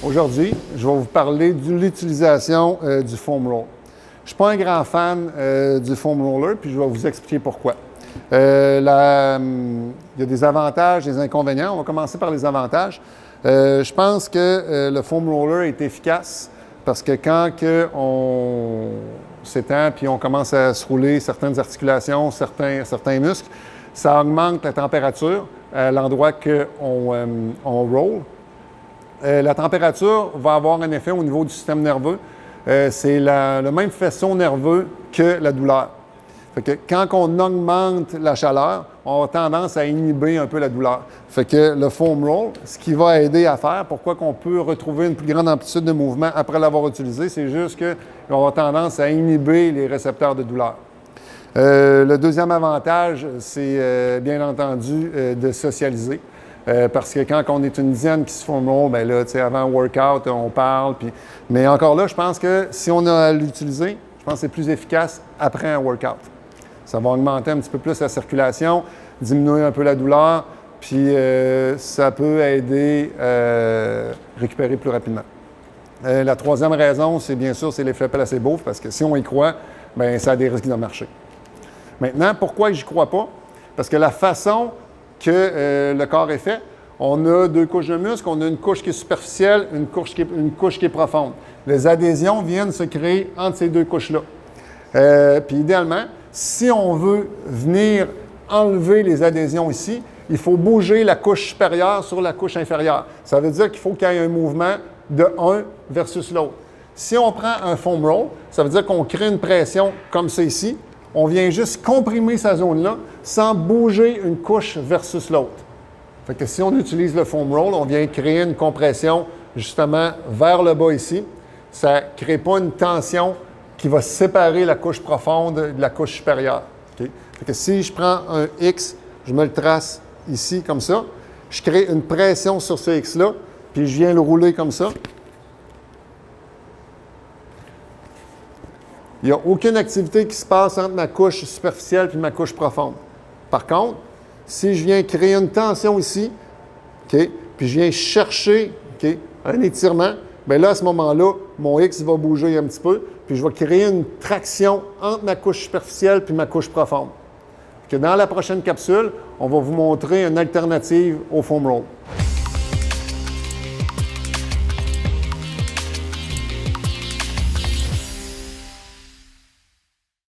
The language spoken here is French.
Aujourd'hui, je vais vous parler de l'utilisation du foam roll. Je ne suis pas un grand fan du foam roller, puis je vais vous expliquer pourquoi. Il y a des avantages, des inconvénients. On va commencer par les avantages. Je pense que le foam roller est efficace parce que quand on s'étend puis on commence à se rouler certaines articulations, certains muscles, ça augmente la température à l'endroit qu'on roll. La température va avoir un effet au niveau du système nerveux. C'est le même faisceau nerveux que la douleur. Fait que quand on augmente la chaleur, on a tendance à inhiber un peu la douleur. Fait que le foam roll, ce qui va aider à faire, pourquoi qu'on peut retrouver une plus grande amplitude de mouvement après l'avoir utilisé, c'est juste qu'on a tendance à inhiber les récepteurs de douleur. Le deuxième avantage, c'est bien entendu de socialiser. Parce que quand on est une dizaine qui se foam roll, bien là, avant un workout, on parle. Mais encore là, je pense que si on a à l'utiliser, je pense que c'est plus efficace après un workout. Ça va augmenter un petit peu plus la circulation, diminuer un peu la douleur, puis ça peut aider à récupérer plus rapidement. La troisième raison, c'est bien sûr, c'est l'effet placebo, parce que si on y croit, bien, ça a des risques de marcher. Maintenant, pourquoi je n'y crois pas? Parce que la façon que le corps est fait, on a deux couches de muscles, on a une couche qui est superficielle, une couche qui est profonde. Les adhésions viennent se créer entre ces deux couches-là. Puis idéalement, si on veut venir enlever les adhésions ici, il faut bouger la couche supérieure sur la couche inférieure. Ça veut dire qu'il faut qu'il y ait un mouvement de un versus l'autre. Si on prend un foam roll, ça veut dire qu'on crée une pression comme ça ici. On vient juste comprimer sa zone-là sans bouger une couche versus l'autre. Fait que si on utilise le foam roll, on vient créer une compression justement vers le bas ici. Ça ne crée pas une tension qui va séparer la couche profonde de la couche supérieure. Okay? Fait que si je prends un X, je me le trace ici comme ça, je crée une pression sur ce X-là, puis je viens le rouler comme ça. Il n'y a aucune activité qui se passe entre ma couche superficielle et ma couche profonde. Par contre, si je viens créer une tension ici, okay, puis je viens chercher un étirement, bien là, à ce moment-là, mon X va bouger un petit peu, puis je vais créer une traction entre ma couche superficielle et ma couche profonde. Que dans la prochaine capsule, on va vous montrer une alternative au foam roll.